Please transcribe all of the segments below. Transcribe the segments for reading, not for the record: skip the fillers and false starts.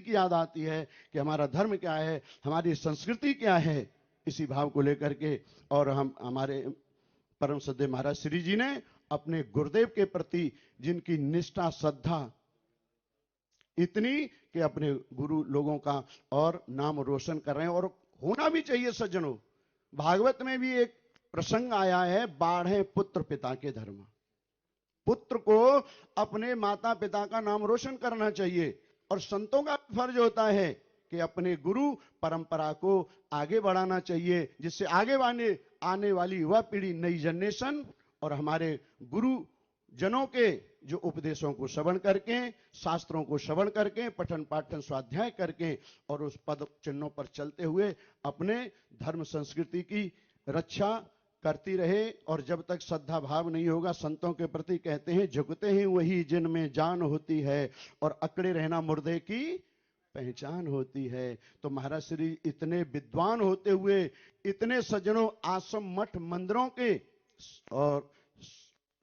की याद आती है कि हमारा धर्म क्या है, हमारी संस्कृति क्या है। इसी भाव को लेकर के और हम हमारे परम श्रद्धेय महाराज श्री जी ने अपने गुरुदेव के प्रति जिनकी निष्ठा श्रद्धा इतनी कि अपने गुरु लोगों का और नाम रोशन कर रहे हैं, और होना भी चाहिए सज्जनों। भागवत में भी एक प्रसंग आया है, बाढ़े पुत्र पिता के धर्म। पुत्र को अपने माता पिता का नाम रोशन करना चाहिए, और संतों का फर्ज होता है कि अपने गुरु परंपरा को आगे बढ़ाना चाहिए, जिससे आगे आने वाली युवा पीढ़ी, नई जनरेशन और हमारे गुरु जनों के जो उपदेशों को श्रवण करके, शास्त्रों को श्रवण करके, पठन पाठन स्वाध्याय करके और उस पद चिन्हों पर चलते हुए अपने धर्म संस्कृति की रक्षा करती रहे। और जब तक श्रद्धा भाव नहीं होगा, संतों के प्रति कहते हैं झुकते हैं वही जिनमें जान होती है, और अकड़े रहना मुर्दे की पहचान होती है। तो महाराज श्री इतने विद्वान होते हुए, इतने सज्जनों आश्रम मठ मंदिरों के और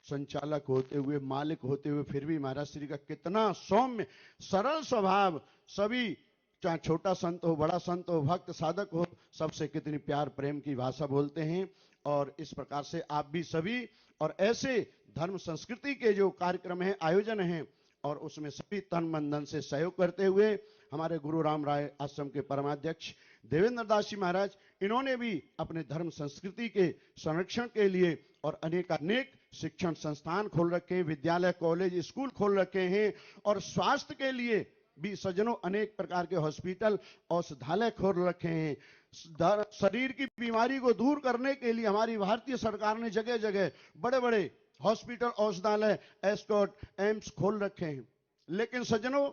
संचालक होते हुए, मालिक होते हुए, फिर भी महाराज श्री का कितना सौम्य सरल स्वभाव। सभी, चाहे छोटा संत हो, बड़ा संत हो, भक्त साधक हो, सबसे कितनी प्यार प्रेम की भाषा बोलते हैं। और इस प्रकार से आप भी सभी, और ऐसे धर्म संस्कृति के जो कार्यक्रम हैं, आयोजन हैं, और उसमें सभी तन मन धन से सहयोग करते हुए हमारे गुरु राम राय आश्रम के परमाध्यक्ष देवेंद्र दास जी महाराज, इन्होंने भी अपने धर्म संस्कृति के संरक्षण के लिए और अनेक शिक्षण संस्थान खोल रखे हैं, विद्यालय कॉलेज स्कूल खोल रखे हैं, और स्वास्थ्य के लिए भी सज्जनों अनेक प्रकार के हॉस्पिटल औषधालय खोल रखे हैं। शरीर की बीमारी को दूर करने के लिए हमारी भारतीय सरकार ने जगह जगह बड़े बड़े हॉस्पिटल औषधालय एस्कॉट एम्स खोल रखे हैं। लेकिन सज्जनों,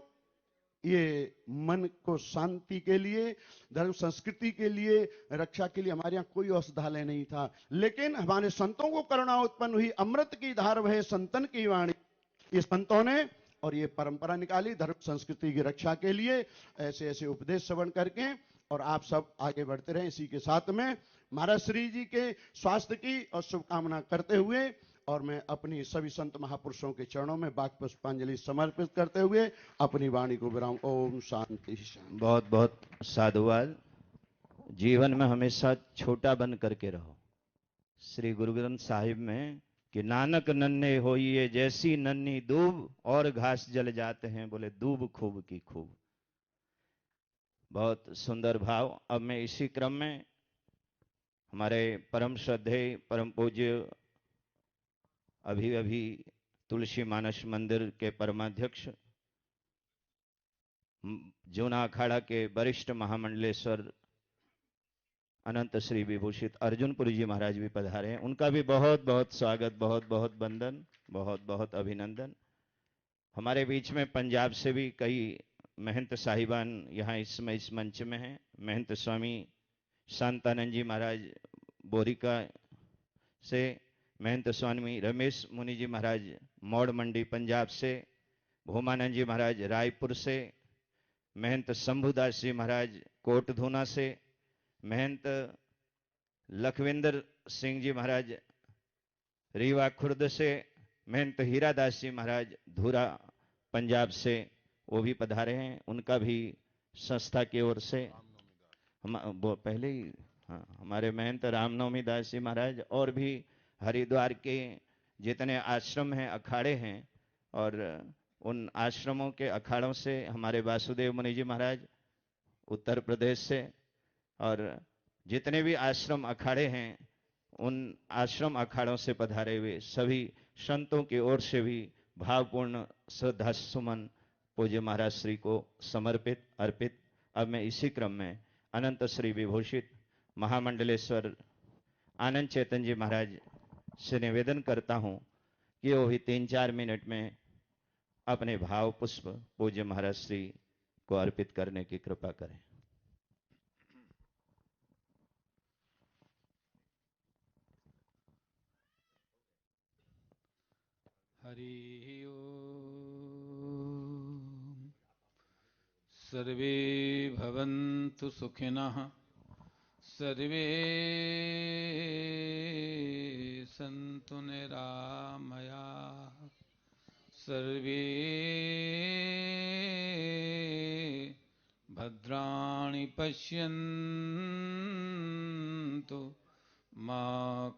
ये मन को शांति के लिए, धर्म संस्कृति के लिए, रक्षा के लिए हमारे यहाँ कोई औषधालय नहीं था। लेकिन हमारे संतों को करुणा उत्पन्न हुई, अमृत की धार वह संतन की वाणी। ये संतों ने और ये परंपरा निकाली धर्म संस्कृति की रक्षा के लिए, ऐसे ऐसे उपदेश श्रवण करके, और आप सब आगे बढ़ते रहे। इसी के साथ में महाराज श्री जी के स्वास्थ्य की और शुभकामना करते हुए, और मैं अपनी सभी संत महापुरुषों के चरणों में बाक पुष्पांजलि समर्पित करते हुए अपनी वाणी को विराम। ओम शांति शांति। बहुत बहुत साधुवाद। जीवन में हमेशा छोटा बन करके रहो। श्री गुरु ग्रंथ साहिब में कि नानक नन्हे होइए जैसी नन्ही दूब, और घास जल जाते हैं बोले दूब खूब की खूब। बहुत सुंदर भाव। अब मैं इसी क्रम में हमारे परम श्रद्धेय परम पूज्य अभी अभी तुलसी मानस मंदिर के परमाध्यक्ष, जूना अखाड़ा के वरिष्ठ महामंडलेश्वर अनंत श्री विभूषित अर्जुनपुरी जी महाराज भी पधारे हैं। उनका भी बहुत बहुत स्वागत, बहुत बहुत वंदन, बहुत बहुत अभिनंदन। हमारे बीच में पंजाब से भी कई महंत साहिबान यहाँ इस समय इस मंच में हैं। महंत स्वामी शांतानंद जी महाराज बोरिका से, महंत स्वामी रमेश मुनि जी महाराज मौड़ मंडी पंजाब से, भूमानंद जी महाराज रायपुर से, महंत शंभुदास जी महाराज कोटधूना से, महंत लखविंदर सिंह जी महाराज रीवा खुर्द से, महंत हीरादास जी महाराज धुरा पंजाब से, वो भी पधारे हैं। उनका भी संस्था की ओर से हम वो पहले ही, हाँ, हमारे महंत रामनवमी दास जी महाराज, और भी हरिद्वार के जितने आश्रम हैं, अखाड़े हैं, और उन आश्रमों के अखाड़ों से हमारे वासुदेव मुनि जी महाराज उत्तर प्रदेश से, और जितने भी आश्रम अखाड़े हैं, उन आश्रम अखाड़ों से पधारे हुए सभी संतों की ओर से भी भावपूर्ण श्रद्धा सुमन पूज्य महाराज श्री को समर्पित अर्पित। अब मैं इसी क्रम में अनंत श्री विभूषित महामंडलेश्वर आनंद चेतन जी महाराज से निवेदन करता हूं कि वो भी 3-4 मिनट में अपने भाव पुष्प पूज्य महाराज श्री को अर्पित करने की कृपा करें। हरि ओम। सर्वे भवन्तु सुखिनः, सर्वे सन्तु निरामयाः, सर्वे भद्राणि पश्यन्तु मा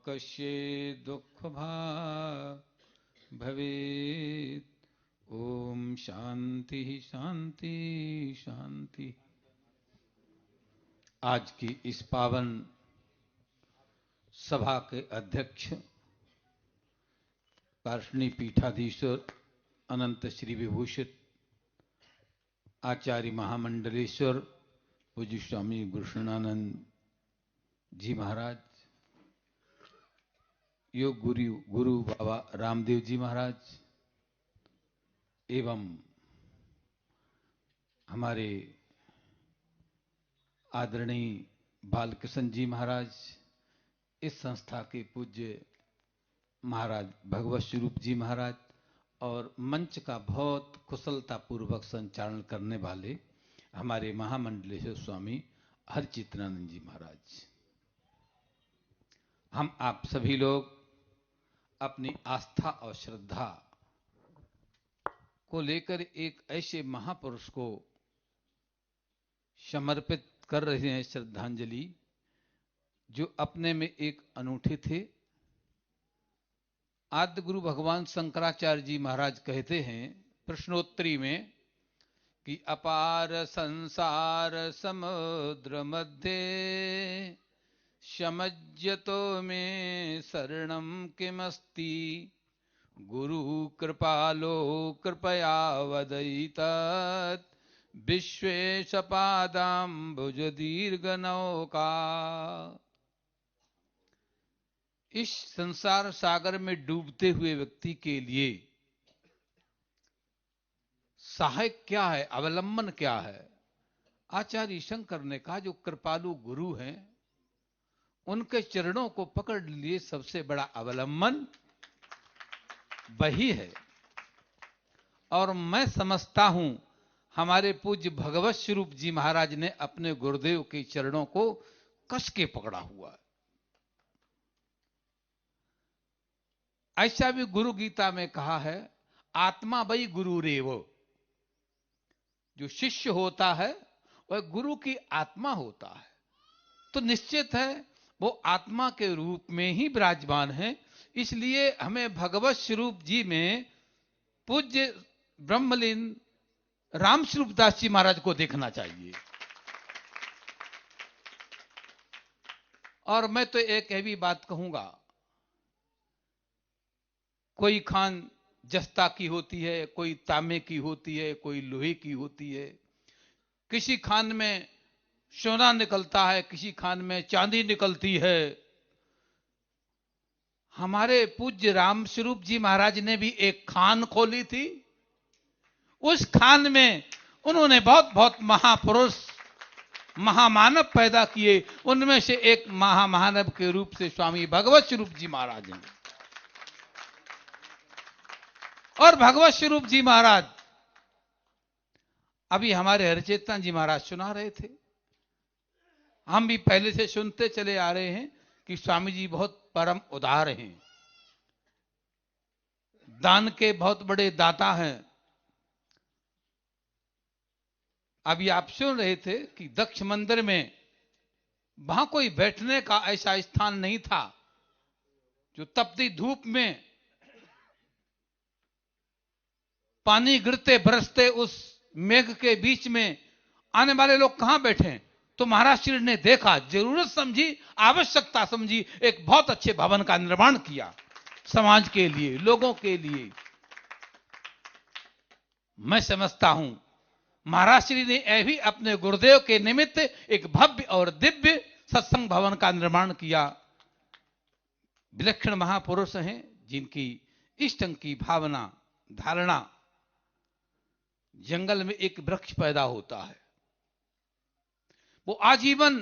कश्चित् दुःखभाग् भवेत्। ओम शांति शांति शांति। आज की इस पावन सभा के अध्यक्ष पार्षणी पीठाधीश्वर अनंत श्री विभूषित आचार्य महामंडलेश्वर पूज्य स्वामी गुरुशरणानंद जी महाराज, योग गुरु बाबा रामदेव जी महाराज एवं हमारे आदरणीय बालकृष्ण जी महाराज, इस संस्था के पूज्य महाराज भगवत स्वरूप जी महाराज और मंच का बहुत कुशलता पूर्वक संचालन करने वाले हमारे महामंडलेश्वर स्वामी हरचित्रानंद जी महाराज, हम आप सभी लोग अपनी आस्था और श्रद्धा को लेकर एक ऐसे महापुरुष को समर्पित कर रहे हैं श्रद्धांजलि, जो अपने में एक अनूठे थे। आद्य गुरु भगवान शंकराचार्य जी महाराज कहते हैं प्रश्नोत्तरी में कि अपार संसार समुद्र मध्य समज्जतो में शरणम किमस्ति गुरु कृपालो कृपया वदयितत् विश्वेश पादाम्बुज दीर्घ नौका। इस संसार सागर में डूबते हुए व्यक्ति के लिए सहायक क्या है, अवलंबन क्या है? आचार्य शंकर ने कहा जो कृपालु गुरु हैं उनके चरणों को पकड़ लिए सबसे बड़ा अवलंबन वही है। और मैं समझता हूं हमारे पूज्य भगवत स्वरूप जी महाराज ने अपने गुरुदेव के चरणों को कस के पकड़ा हुआ है। ऐसा भी गुरु गीता में कहा है आत्मा वही गुरु रेव। जो शिष्य होता है वह गुरु की आत्मा होता है, तो निश्चित है वो आत्मा के रूप में ही विराजमान है। इसलिए हमें भगवत स्वरूप जी में पूज्य ब्रह्मलीन राम स्वरूप दास जी महाराज को देखना चाहिए। और मैं तो एक भी बात कहूंगा, कोई खान जस्ता की होती है, कोई तांबे की होती है, कोई लोहे की होती है। किसी खान में सोना निकलता है, किसी खान में चांदी निकलती है। हमारे पूज्य राम स्वरूप जी महाराज ने भी एक खान खोली थी। उस खान में उन्होंने बहुत बहुत महापुरुष महामानव पैदा किए। उनमें से एक महामानव के रूप से स्वामी भगवत स्वरूप जी महाराज हैं। और भगवत स्वरूप जी महाराज अभी हमारे हरचेतन जी महाराज सुना रहे थे, हम भी पहले से सुनते चले आ रहे हैं कि स्वामी जी बहुत परम उदार हैं, दान के बहुत बड़े दाता हैं। अभी आप सुन रहे थे कि दक्ष मंदिर में वहां कोई बैठने का ऐसा स्थान नहीं था। जो तपती धूप में पानी गिरते बरसते उस मेघ के बीच में आने वाले लोग कहां बैठे, तो महाराज श्री ने देखा, जरूरत समझी, आवश्यकता समझी, एक बहुत अच्छे भवन का निर्माण किया समाज के लिए, लोगों के लिए। मैं समझता हूं महाराज श्री ने यह भी अपने गुरुदेव के निमित्त एक भव्य और दिव्य सत्संग भवन का निर्माण किया। विलक्षण महापुरुष हैं जिनकी इष्टं की भावना धारणा। जंगल में एक वृक्ष पैदा होता है, वो आजीवन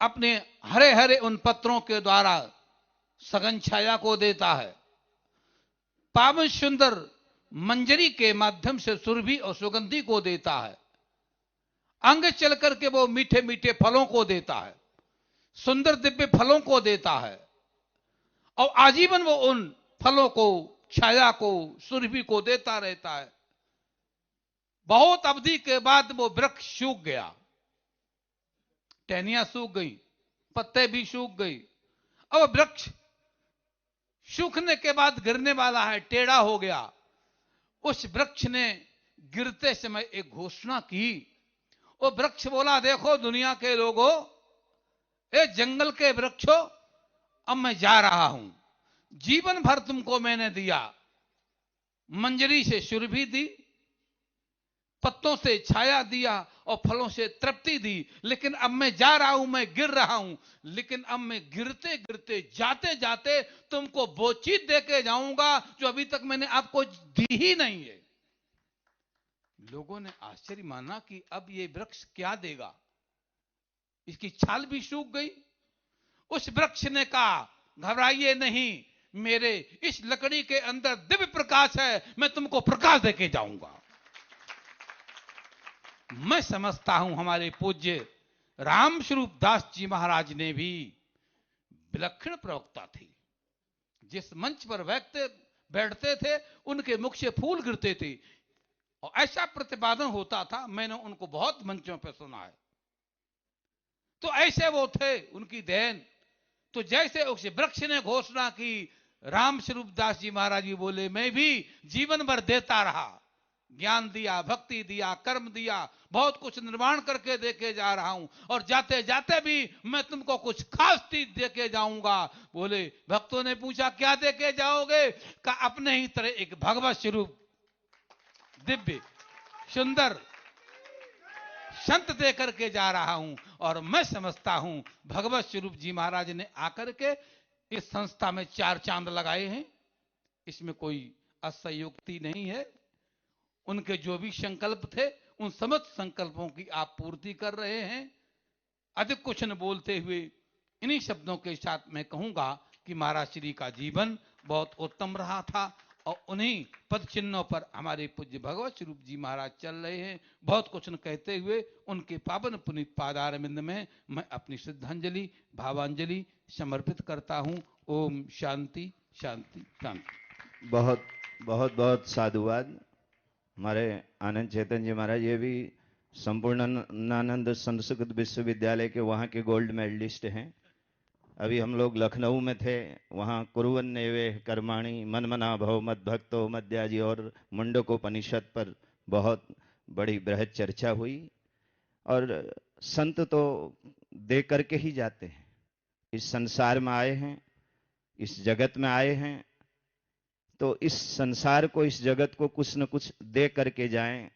अपने हरे हरे उन पत्रों के द्वारा सघन छाया को देता है। पावन सुंदर मंजरी के माध्यम से सुरभि और सुगंधि को देता है। अंग चल करके वो मीठे मीठे फलों को देता है, सुंदर दिव्य फलों को देता है। और आजीवन वो उन फलों को, छाया को, सुरभि को देता रहता है। बहुत अवधि के बाद वो वृक्ष सूख गया, टहनियां सूख गई, पत्ते भी सूख गई। अब वृक्ष सूखने के बाद गिरने वाला है, टेढ़ा हो गया। उस वृक्ष ने गिरते समय एक घोषणा की। वो वृक्ष बोला, देखो दुनिया के लोगों, ए जंगल के वृक्षों, अब मैं जा रहा हूं। जीवन भर तुमको मैंने दिया, मंजरी से सुरभि दी, पत्तों से छाया दिया और फलों से तृप्ति दी, लेकिन अब मैं जा रहा हूं, मैं गिर रहा हूं। लेकिन अब मैं गिरते गिरते जाते जाते तुमको वो चीज दे के जाऊंगा जो अभी तक मैंने आपको दी ही नहीं है। लोगों ने आश्चर्य माना कि अब ये वृक्ष क्या देगा, इसकी छाल भी सूख गई। उस वृक्ष ने कहा, घबराइए नहीं, मेरे इस लकड़ी के अंदर दिव्य प्रकाश है, मैं तुमको प्रकाश देके जाऊंगा। मैं समझता हूं हमारे पूज्य रामस्वरूप दास जी महाराज ने भी विलक्षण प्रवक्ता थे। जिस मंच पर बैठते थे उनके मुख से फूल गिरते थे और ऐसा प्रतिपादन होता था, मैंने उनको बहुत मंचों पर सुना है। तो ऐसे वो थे, उनकी देन। तो जैसे उस वृक्ष ने घोषणा की, रामस्वरूप दास जी महाराज जी बोले, मैं भी जीवन भर देता रहा, ज्ञान दिया, भक्ति दिया, कर्म दिया, बहुत कुछ निर्माण करके देके जा रहा हूं, और जाते जाते भी मैं तुमको कुछ खास चीज देके जाऊंगा। बोले, भक्तों ने पूछा, क्या देके जाओगे? का अपने ही तरह एक भगवत स्वरूप दिव्य सुंदर संत दे करके जा रहा हूं। और मैं समझता हूं भगवत स्वरूप जी महाराज ने आकर के इस संस्था में 4 चांद लगाए हैं। इसमें कोई असंयुक्ति नहीं है। उनके जो भी संकल्प थे उन समस्त संकल्पों की आप पूर्ति कर रहे हैं। अधिक कुछ न बोलते हुए इन्हीं शब्दों के साथ मैं कहूंगा कि महाराज श्री का जीवन बहुत उत्तम रहा था और उन्हीं पद चिन्हों पर हमारे पूज्य भगवत स्वरूप जी महाराज चल रहे हैं। बहुत कुछ न कहते हुए उनके पावन पुनीत पादारविंद में मैं अपनी श्रद्धांजलि भावांजलि समर्पित करता हूं। ओम शांति शांति शांति। बहुत बहुत बहुत साधुवाद। हमारे आनंद चैतन्य जी महाराज ये भी संपूर्णानंद संस्कृत विश्वविद्यालय के वहाँ के गोल्ड मेडलिस्ट हैं। अभी हम लोग लखनऊ में थे, वहाँ कुरुवन्नेवे कर्माणि मनमना भव मद भक्तो मद्याजी और मुंडकोपनिषद पर बहुत बड़ी बृहद चर्चा हुई। और संत तो दे करके ही जाते हैं। इस संसार में आए हैं, इस जगत में आए हैं, तो इस संसार को, इस जगत को कुछ न कुछ दे करके जाएं।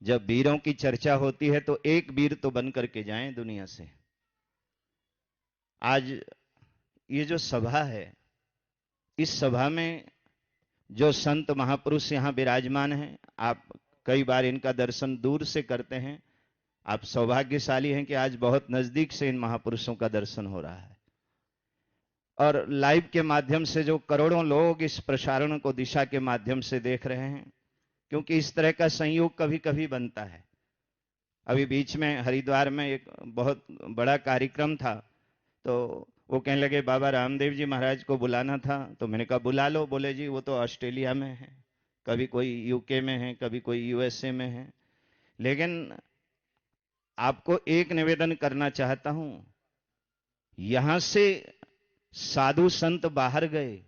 जब वीरों की चर्चा होती है तो एक वीर तो बन करके जाएं दुनिया से। आज ये जो सभा है, इस सभा में जो संत महापुरुष यहाँ विराजमान हैं, आप कई बार इनका दर्शन दूर से करते हैं। आप सौभाग्यशाली हैं कि आज बहुत नजदीक से इन महापुरुषों का दर्शन हो रहा है। और लाइव के माध्यम से जो करोड़ों लोग इस प्रसारण को दिशा के माध्यम से देख रहे हैं, क्योंकि इस तरह का संयोग कभी कभी बनता है। अभी बीच में हरिद्वार में एक बहुत बड़ा कार्यक्रम था, तो वो कहने लगे बाबा रामदेव जी महाराज को बुलाना था। तो मैंने कहा बुला लो। बोले जी वो तो ऑस्ट्रेलिया में है, कभी कोई यूके में है, कभी कोई यूएसए में है। लेकिन आपको एक निवेदन करना चाहता हूं, यहां से साधु संत बाहर गए,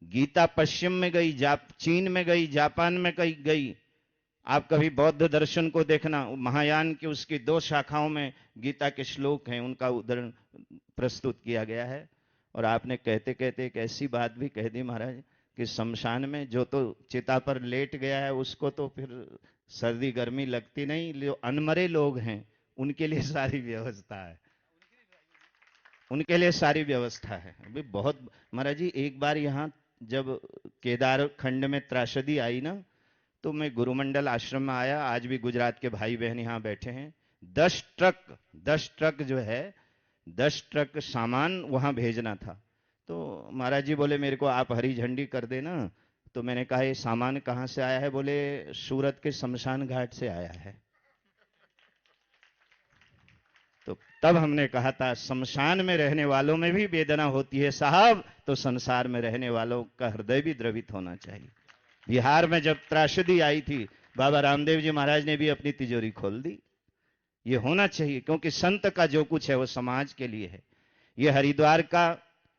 गीता पश्चिम में गई, चीन में गई, जापान में गई। आप कभी बौद्ध दर्शन को देखना, महायान की उसकी 2 शाखाओं में गीता के श्लोक हैं, उनका उदाहरण प्रस्तुत किया गया है। और आपने कहते कहते एक ऐसी बात भी कह दी महाराज कि शमशान में जो तो चिता पर लेट गया है उसको तो फिर सर्दी गर्मी लगती नहीं, जो अनमरे लोग हैं उनके लिए सारी व्यवस्था है, उनके लिए सारी व्यवस्था है। अभी बहुत महाराज जी, एक बार यहाँ जब केदार खंड में त्रासदी आई ना, तो मैं गुरुमंडल आश्रम में आया। आज भी गुजरात के भाई बहन यहाँ बैठे हैं। 10 ट्रक जो है, 10 ट्रक सामान वहां भेजना था। तो महाराज जी बोले मेरे को आप हरी झंडी कर देना। तो मैंने कहा ये सामान कहाँ से आया है? बोले सूरत के शमशान घाट से आया है। तो तब हमने कहा था शमशान में रहने वालों में भी वेदना होती है साहब, तो संसार में रहने वालों का हृदय भी द्रवित होना चाहिए। बिहार में जब त्रासदी आई थी बाबा रामदेव जी महाराज ने भी अपनी तिजोरी खोल दी। ये होना चाहिए, क्योंकि संत का जो कुछ है वो समाज के लिए है। ये हरिद्वार का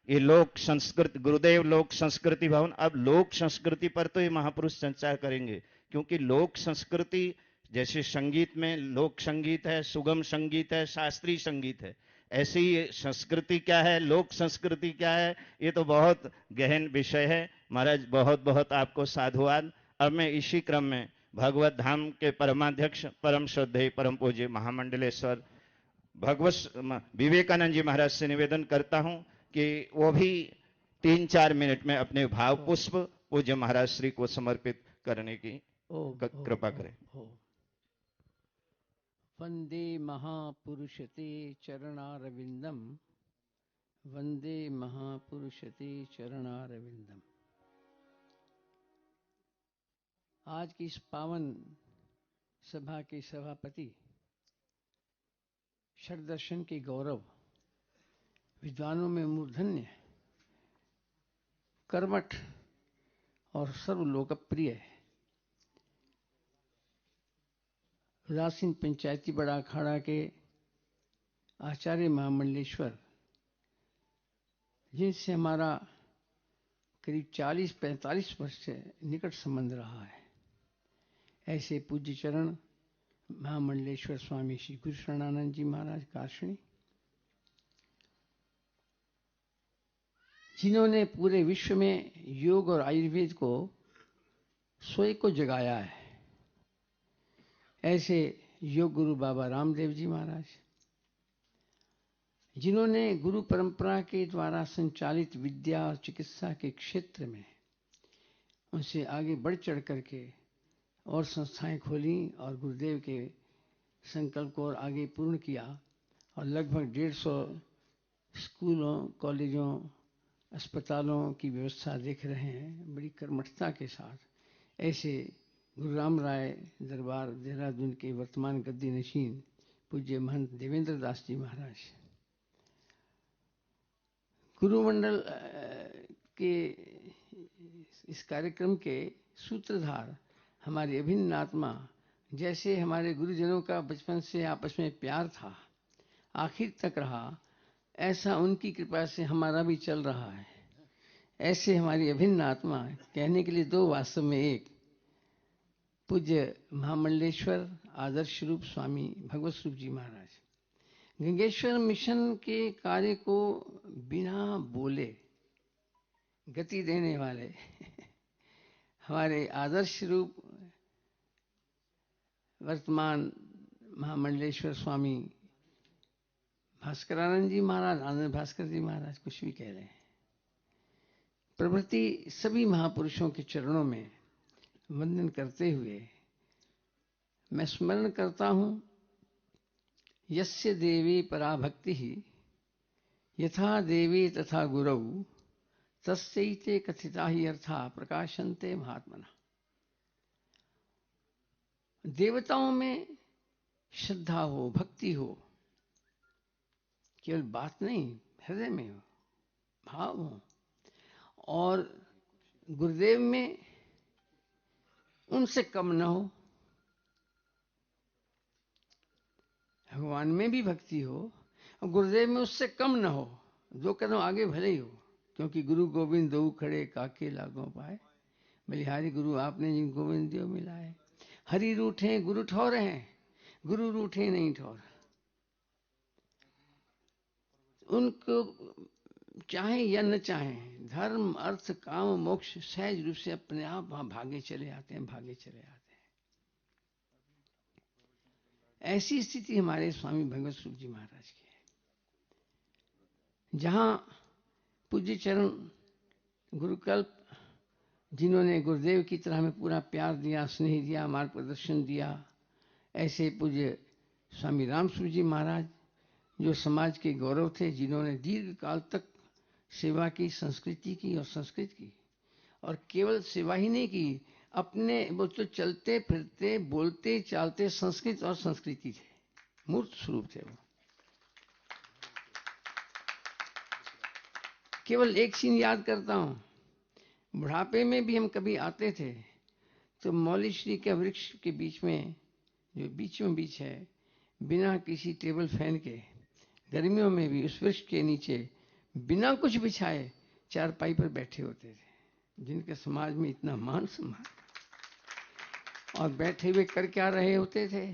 ये लोक संस्कृति, गुरुदेव लोक संस्कृति भवन, अब लोक संस्कृति पर तो ये महापुरुष चर्चा करेंगे, क्योंकि लोक संस्कृति जैसे संगीत में लोक संगीत है, सुगम संगीत है, शास्त्रीय संगीत है, ऐसे ही संस्कृति क्या है, लोक संस्कृति क्या है, ये तो बहुत गहन विषय है। महाराज बहुत बहुत आपको साधुवाद। अब मैं इसी क्रम में भगवत धाम के परमाध्यक्ष परम श्रद्धेय परम पूज्य महामंडलेश्वर भगवत विवेकानंद जी महाराज से निवेदन करता हूं कि वो भी 3-4 मिनट में अपने भाव पुष्प पूज्य महाराज श्री को समर्पित करने की कृपा करें। वंदे महापुरुषते चरणारविंदम, वंदे महापुरुषते चरणारविंदम। आज की इस पावन सभा के सभापति, षड्दर्शन के गौरव, विद्वानों में मूर्धन्य, कर्मठ और सर्वलोकप्रिय उदासीन पंचायती बड़ा अखाड़ा के आचार्य महामंडलेश्वर, जिनसे हमारा करीब 40-45 वर्ष से निकट संबंध रहा है, ऐसे पूज्य चरण महामंडलेश्वर स्वामी श्री गुरु शरणानंद जी महाराज काशणी, जिन्होंने पूरे विश्व में योग और आयुर्वेद को स्वयं को जगाया है, ऐसे योग गुरु बाबा रामदेव जी महाराज, जिन्होंने गुरु परंपरा के द्वारा संचालित विद्या और चिकित्सा के क्षेत्र में उनसे आगे बढ़ चढ़ करके और संस्थाएं खोली और गुरुदेव के संकल्प को और आगे पूर्ण किया, और लगभग 150 स्कूलों, कॉलेजों, अस्पतालों की व्यवस्था देख रहे हैं बड़ी कर्मठता के साथ। ऐसे गुरु राम राय दरबार देहरादून के वर्तमान गद्दी नशीन पूज्य महंत देवेंद्र दास जी महाराज, गुरुमंडल के इस कार्यक्रम के सूत्रधार हमारी अभिन्न आत्मा, जैसे हमारे गुरुजनों का बचपन से आपस में प्यार था, आखिर तक रहा, ऐसा उनकी कृपा से हमारा भी चल रहा है। ऐसे हमारी अभिन्न आत्मा, कहने के लिए दो, वास्तव में एक, पूज्य महामंडलेश्वर आदर्श रूप स्वामी भगवत स्वरूप जी महाराज, गंगेश्वर मिशन के कार्य को बिना बोले गति देने वाले हमारे आदर्श रूप वर्तमान महामंडलेश्वर स्वामी भास्करानंद जी महाराज, आनंद भास्कर जी महाराज, कुछ भी कह रहे हैं, प्रभृति सभी महापुरुषों के चरणों में वंदन करते हुए मैं स्मरण करता हूं, यस्य देवी पराभक्ति ही यथा देवी तथा गुरौ तस्यैते कथिता ही अर्था प्रकाशन्ते महात्मना। देवताओं में श्रद्धा हो, भक्ति हो, केवल बात नहीं, हृदय में हो, भाव हो, और गुरुदेव में उनसे कम न हो, भगवान में भी भक्ति हो और गुरुदेव में उससे कम न हो, 2 कदम आगे भले ही हो, क्योंकि गुरु गोविंद दो खड़े काके लागों पाए, बलिहारी गुरु आपने जिन गोविंद दियो मिलाए। हरि रूठे गुरु ठौर हैं, गुरु रूठे नहीं ठौर। उनको चाहे या न चाहे, धर्म अर्थ काम मोक्ष सहज रूप से अपने आप वहां भागे चले आते हैं, भागे चले आते हैं। ऐसी स्थिति हमारे स्वामी भगवत स्वरूप जी महाराज की है, जहां पूज्य चरण गुरुकल्प, जिन्होंने गुरुदेव की तरह हमें पूरा प्यार दिया, स्नेह दिया, मार्गदर्शन दिया, ऐसे पूज्य स्वामी राम स्वरूप जी महाराज, जो समाज के गौरव थे, जिन्होंने दीर्घ काल तक सेवा की, संस्कृति की और संस्कृत की, और केवल सेवा ही नहीं की, अपने वो तो चलते फिरते बोलते चालते संस्कृत और संस्कृति थे, मूर्त स्वरूप थे वो। केवल एक सीन याद करता हूं, बुढ़ापे में भी हम कभी आते थे तो मौलीश्री के वृक्ष के बीच में, जो बीचों बीच है, बिना किसी टेबल फैन के गर्मियों में भी उस वृक्ष के नीचे बिना कुछ बिछाए चारपाई पर बैठे होते थे, जिनके समाज में इतना मान सम्मान। और बैठे हुए कर क्या रहे होते थे?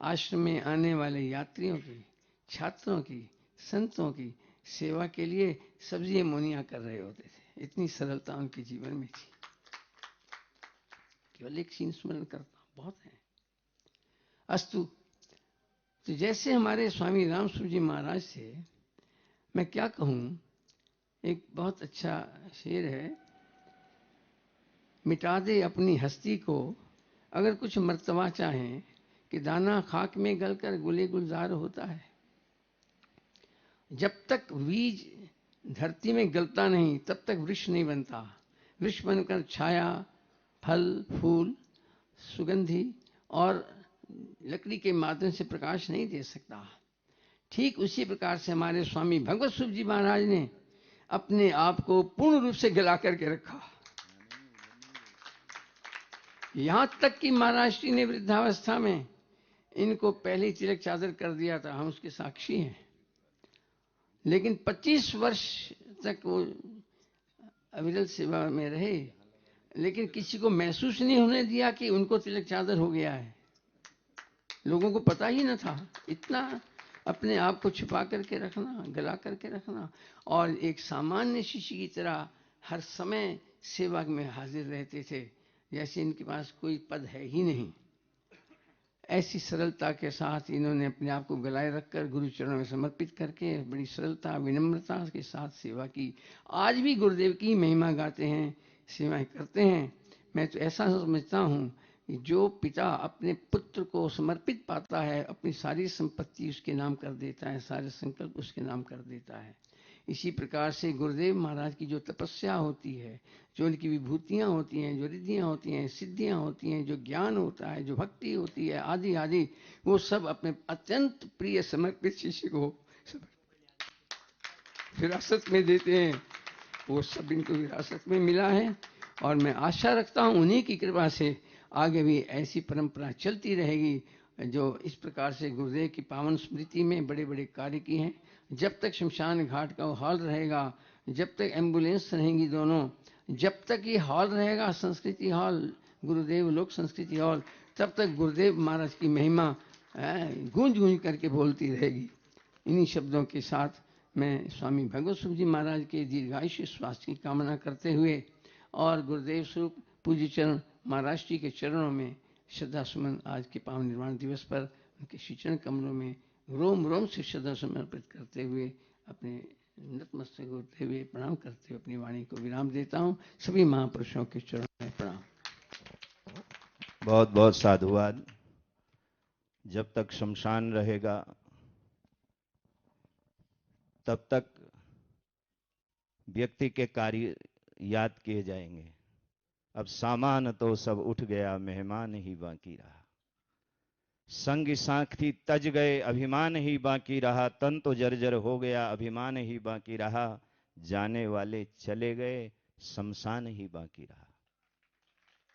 आश्रम में आने वाले यात्रियों की, छात्रों की, संतों की सेवा के लिए सब्जियां मुनिया कर रहे होते थे। इतनी सरलता उनके जीवन में थी। केवल एक सीन स्मरण करता हूं, बहुत है। अस्तु, तो जैसे हमारे स्वामी रामस्वरूप जी महाराज थे, मैं क्या कहूं, एक बहुत अच्छा शेर है, मिटा दे अपनी हस्ती को अगर कुछ मर्तबा चाहें, कि दाना खाक में गलकर गुले गुलजार होता है। जब तक बीज धरती में गलता नहीं, तब तक वृक्ष नहीं बनता। वृक्ष बनकर छाया, फल, फूल, सुगंधी और लकड़ी के माध्यम से प्रकाश नहीं दे सकता। ठीक उसी प्रकार से हमारे स्वामी भगवत स्वरूप जी महाराज ने अपने आप को पूर्ण रूप से गला करके रखा। यहां तक कि महाराज जी ने वृद्धावस्था में इनको पहले तिलक चादर कर दिया था, हम उसके साक्षी हैं। लेकिन 25 वर्ष तक वो अविरल सेवा में रहे, लेकिन किसी को महसूस नहीं होने दिया कि उनको तिलक चादर हो गया है। लोगों को पता ही न था। इतना अपने आप को छुपा करके रखना, गला करके रखना, और एक सामान्य शिष्य की तरह हर समय सेवा में हाजिर रहते थे, जैसे इनके पास कोई पद है ही नहीं। ऐसी सरलता के साथ इन्होंने अपने आप को गलाए रखकर गुरु चरणों में समर्पित करके बड़ी सरलता, विनम्रता के साथ सेवा की। आज भी गुरुदेव की महिमा गाते हैं, सेवाएं करते हैं। मैं तो ऐसा समझता हूँ कि जो पिता अपने पुत्र को समर्पित पाता है, अपनी सारी संपत्ति उसके नाम कर देता है, सारे संकल्प उसके नाम कर देता है। इसी प्रकार से गुरुदेव महाराज की जो तपस्या होती है, जो उनकी विभूतियां होती हैं, जो रिद्धियां होती हैं, सिद्धियां होती हैं, जो ज्ञान होता है, जो भक्ति होती है, आदि आदि, वो सब अपने अत्यंत प्रिय समर्पित शिष्य को विरासत में देते हैं। वो सब इनको विरासत में मिला है, और मैं आशा रखता हूँ उन्हीं की कृपा से आगे भी ऐसी परंपरा चलती रहेगी, जो इस प्रकार से गुरुदेव की पावन स्मृति में बड़े बड़े कार्य किए हैं। जब तक शमशान घाट का हॉल रहेगा, जब तक एम्बुलेंस रहेंगी दोनों, जब तक ये हॉल रहेगा, संस्कृति हॉल, गुरुदेव लोक संस्कृति हॉल, तब तक गुरुदेव महाराज की महिमा गूंज गूंज करके बोलती रहेगी। इन्हीं शब्दों के साथ मैं स्वामी भगवत स्वरूप जी महाराज के दीर्घायुष्य स्वास्थ्य की कामना करते हुए, और गुरुदेव स्वरूप पूज्य चरण महाराज जी के चरणों में श्रद्धा सुमन आज के पावन निर्वाण दिवस पर उनके श्री चरण कमलों में रोम रोम से श्रद्धा समर्पित करते हुए, अपने नतमस्तक होते हुए, प्रणाम करते हुए अपनी वाणी को विराम देता हूँ। सभी महापुरुषों के चरणों में प्रणाम। बहुत बहुत साधुवाद। जब तक शमशान रहेगा तब तक व्यक्ति के कार्य याद किए जाएंगे। अब सामान तो सब उठ गया, मेहमान ही बाकी रहा। संग साथी तज गए, अभिमान ही बाकी रहा। तन तो जर्जर हो गया, अभिमान ही बाकी रहा। जाने वाले चले गए, शमशान ही बाकी रहा।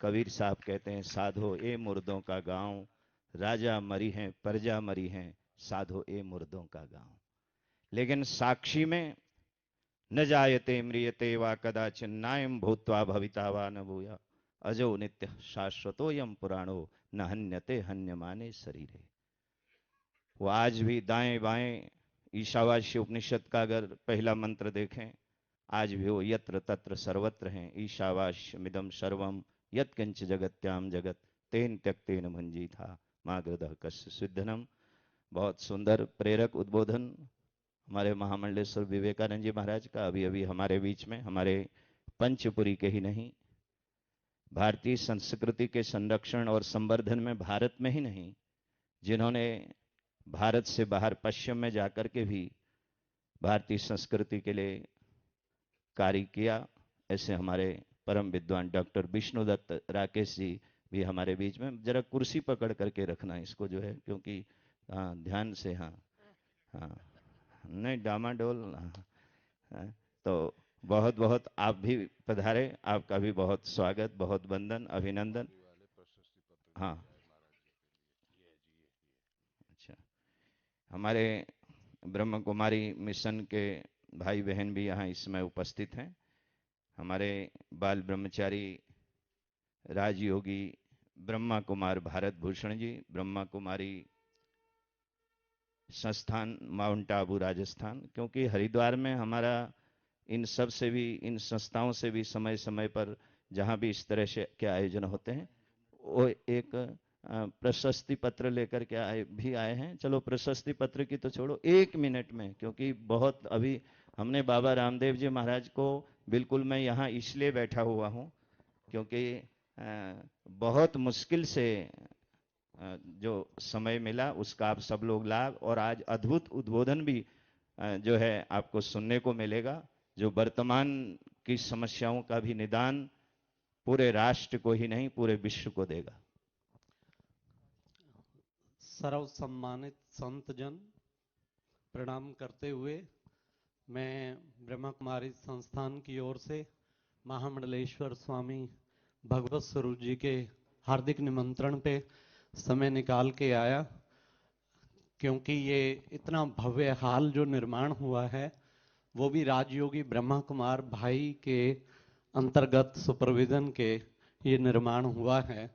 कबीर साहब कहते हैं, साधो ए मुर्दों का गांव, राजा मरी हैं, प्रजा मरी हैं, साधो ए मुर्दों का गांव। लेकिन साक्षी में न जायते म्रियते वा कदाचिन नायम भूत्वा भविता वा न भूया अजो नित्य शाश्वतो यम पुराणो न हन्यते हन्यमाने शरीरे। वो आज भी दाएं बाएं ईशावास्य उपनिषद का अगर पहला मंत्र देखें, आज भी वो यत्र तत्र सर्वत्र हैं। ईशावास्य मिदम सर्वम यत्किंच जगत्याम जगत तेन त्यक्तेन भंजी था मागृदः कस्य सिद्धनम। बहुत सुंदर प्रेरक उद्बोधन हमारे महामंडलेश्वर विवेकानंद जी महाराज का अभी अभी हमारे बीच में, हमारे पंचपुरी के ही नहीं, भारतीय संस्कृति के संरक्षण और संवर्धन में भारत में ही नहीं, जिन्होंने भारत से बाहर पश्चिम में जाकर के भी भारतीय संस्कृति के लिए कार्य किया, ऐसे हमारे परम विद्वान डॉक्टर विष्णुदत्त राकेश जी भी हमारे बीच में। जरा कुर्सी पकड़ करके रखना इसको जो है, क्योंकि हाँ ध्यान से, हाँ हाँ नहीं डामाडोल। तो बहुत बहुत आप भी पधारे, आपका भी बहुत स्वागत, बहुत वंदन, अभिनंदन। हाँ, अच्छा, हमारे ब्रह्म कुमारी मिशन के भाई बहन भी यहाँ इस समय उपस्थित हैं। हमारे बाल ब्रह्मचारी राजयोगी ब्रह्मा कुमार भारत भूषण जी, ब्रह्मा कुमारी संस्थान माउंट आबू राजस्थान, क्योंकि हरिद्वार में हमारा इन सब से भी, इन संस्थाओं से भी समय समय पर जहां भी इस तरह से के आयोजन होते हैं, वो एक प्रशस्ति पत्र लेकर के भी आए हैं। चलो प्रशस्ति पत्र की तो छोड़ो, 1 मिनट में, क्योंकि बहुत अभी हमने बाबा रामदेव जी महाराज को, बिल्कुल मैं यहाँ इसलिए बैठा हुआ हूँ क्योंकि बहुत मुश्किल से जो समय मिला उसका आप सब लोग लाभ, और आज अद्भुत उद्बोधन भी जो है आपको सुनने को मिलेगा, जो वर्तमान की समस्याओं का भी निदान पूरे राष्ट्र को ही नहीं पूरे विश्व को देगा। सर्व सम्मानित संत जन, प्रणाम करते हुए मैं ब्रह्मा कुमारी संस्थान की ओर से महामंडलेश्वर स्वामी भगवत स्वरूप जी के हार्दिक निमंत्रण पे समय निकाल के आया, क्योंकि ये इतना भव्य हाल जो निर्माण हुआ है वो भी राजयोगी ब्रह्मा कुमार भाई के अंतर्गत सुपरविजन के ये निर्माण हुआ है।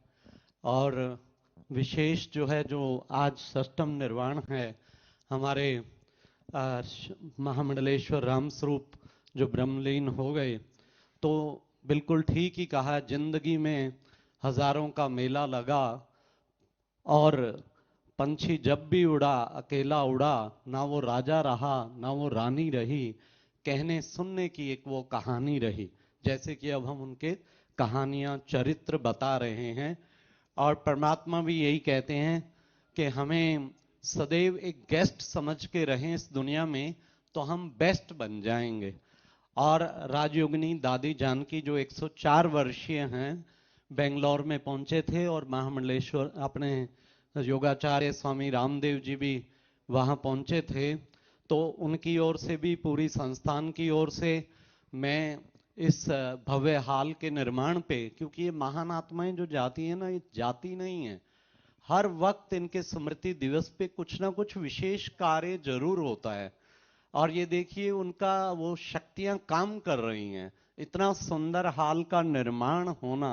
और विशेष जो है, जो आज षष्ठम निर्वाण है हमारे महामंडलेश्वर राम स्वरूप जो ब्रह्मलीन हो गए, तो बिल्कुल ठीक ही कहा, जिंदगी में हजारों का मेला लगा और पंछी जब भी उड़ा अकेला उड़ा, ना वो राजा रहा ना वो रानी रही, कहने सुनने की एक वो कहानी रही। जैसे कि अब हम उनके कहानियां चरित्र बता रहे हैं, और परमात्मा भी यही कहते हैं कि हमें सदैव एक गेस्ट समझ के रहें इस दुनिया में, तो हम बेस्ट बन जाएंगे। और राजयोगिनी दादी जानकी जो 104 वर्षीय हैं, बेंगलोर में पहुंचे थे, और महामंडलेश्वर अपने योगाचार्य स्वामी रामदेव जी भी वहां पहुंचे थे। तो उनकी ओर से भी, पूरी संस्थान की ओर से मैं इस भव्य हाल के निर्माण पे, क्योंकि ये महान आत्माएं जो जाती है ना, ये जाती नहीं है, हर वक्त इनके स्मृति दिवस पे कुछ ना कुछ विशेष कार्य जरूर होता है। और ये देखिए उनका वो शक्तियां काम कर रही हैं। इतना सुंदर हाल का निर्माण होना,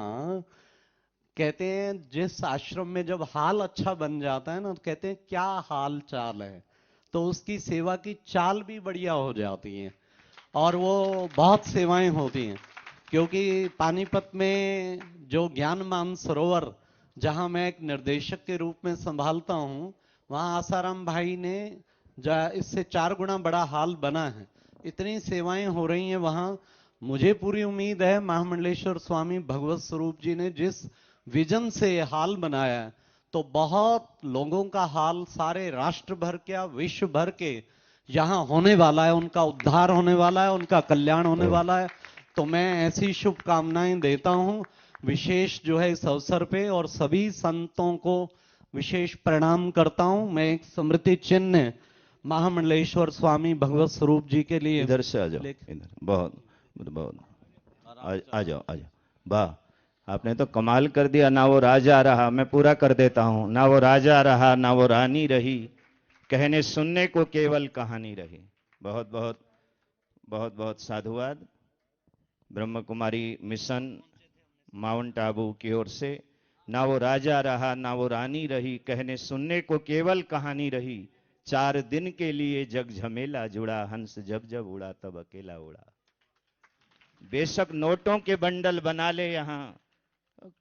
कहते हैं जिस आश्रम में जब हाल अच्छा बन जाता है ना, तो कहते हैं क्या हाल चाल है, तो उसकी सेवा की चाल भी बढ़िया हो जाती है। और वो बहुत सेवाएं होती हैं, क्योंकि पानीपत में जो ज्ञान मान सरोवर, जहां मैं एक निर्देशक के रूप में संभालता हूं, वहां आसाराम भाई ने इससे 4 गुना बड़ा हाल बना है। इतनी सेवाएं हो रही हैं वहां। मुझे पूरी उम्मीद है महामंडलेश्वर स्वामी भगवत स्वरूप जी ने जिस विजन से हाल बनाया है, तो बहुत लोगों का हाल सारे राष्ट्र भर के, विश्व भर के यहां होने वाला है, उनका उद्धार होने वाला है, उनका कल्याण होने वाला है। तो मैं ऐसी शुभकामनाएं देता हूं विशेष जो है इस अवसर पे, और सभी संतों को विशेष प्रणाम करता हूं। मैं एक स्मृति चिन्ह महामंडलेश्वर स्वामी भगवत स्वरूप जी के लिए, इधर से आ जाओ, इधर बहुत बहुत आ जाओ आ जाओ। वाह, आपने तो कमाल कर दिया। ना वो राजा रहा, मैं पूरा कर देता हूं, ना वो राजा रहा ना वो रानी रही, कहने सुनने को केवल कहानी रही। बहुत बहुत बहुत बहुत साधुवाद ब्रह्म कुमारी मिशन माउंट आबू की ओर से। ना वो राजा रहा ना वो रानी रही, कहने सुनने को केवल कहानी रही, 4 दिन के लिए जग झमेला जुड़ा, हंस जब जब उड़ा तब अकेला उड़ा। बेशक नोटों के बंडल बना ले यहां,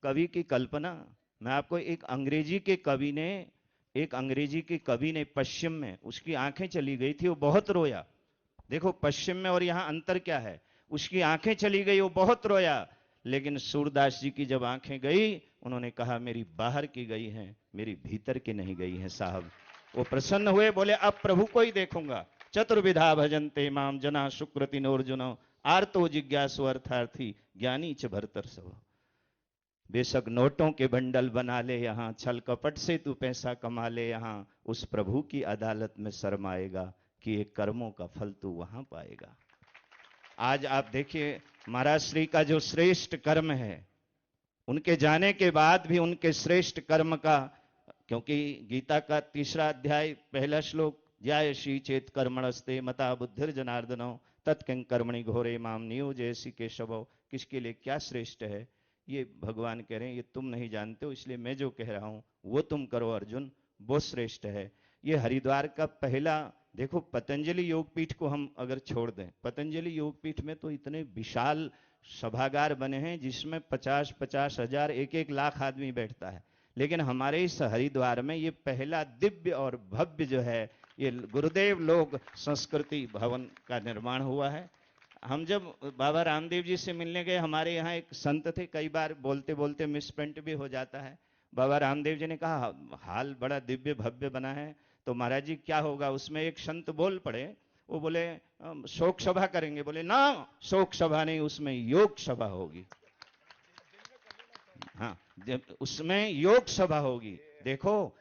कवि की कल्पना। मैं आपको एक अंग्रेजी के कवि ने पश्चिम में, उसकी आंखें चली गई थी, वो बहुत रोया। देखो पश्चिम में और यहां अंतर क्या है, उसकी आंखें चली गई, वो बहुत रोया, लेकिन सूरदास जी की जब आंखें गई, उन्होंने कहा मेरी बाहर की गई हैं, मेरी भीतर की नहीं गई हैं साहब। वो प्रसन्न हुए, बोले अब प्रभु को ही देखूंगा। चतुर्विधा भजन्ते माम जना शुक्रतिनोर्जुनो, आर्तो जिज्ञासु अर्थार्थी ज्ञानी च भरतर सब। बेशक नोटों के बंडल बना ले यहां, छल कपट से तू पैसा कमा ले यहां, उस प्रभु की अदालत में शर्माएगा कि ये कर्मों का फल तू वहां पाएगा। आज आप देखिए महाराज श्री का जो श्रेष्ठ कर्म है, उनके जाने के बाद भी उनके श्रेष्ठ कर्म का, क्योंकि गीता का 3रा अध्याय 1 श्लोक, ज्यायसी चेत कर्मणस्ते मता बुद्धिर जनार्दनो तत्किं कर्मणि घोरे माम नियोजयसि केशवो। किसके लिए क्या श्रेष्ठ है ये भगवान कह रहे हैं, ये तुम नहीं जानते हो, इसलिए मैं जो कह रहा हूं वो तुम करो अर्जुन, वो श्रेष्ठ है। ये हरिद्वार का पहला, देखो पतंजलि योगपीठ को हम अगर छोड़ दें, पतंजलि योगपीठ में तो इतने विशाल सभागार बने हैं जिसमें 50-50 हजार 1-1 लाख आदमी बैठता है, लेकिन हमारे इस हरिद्वार में ये पहला दिव्य और भव्य जो है ये गुरुदेव लोक संस्कृति भवन का निर्माण हुआ है। हम जब बाबा रामदेव जी से मिलने गए, हमारे यहाँ एक संत थे, कई बार बोलते बोलते मिसप्रिंट भी हो जाता है। बाबा रामदेव जी ने कहा हाल बड़ा दिव्य भव्य बना है, तो महाराज जी क्या होगा उसमें? एक संत बोल पड़े, वो बोले शोक सभा करेंगे। बोले ना, शोक सभा नहीं, उसमें योग सभा होगी। हाँ, उसमें योग सभा होगी। देखो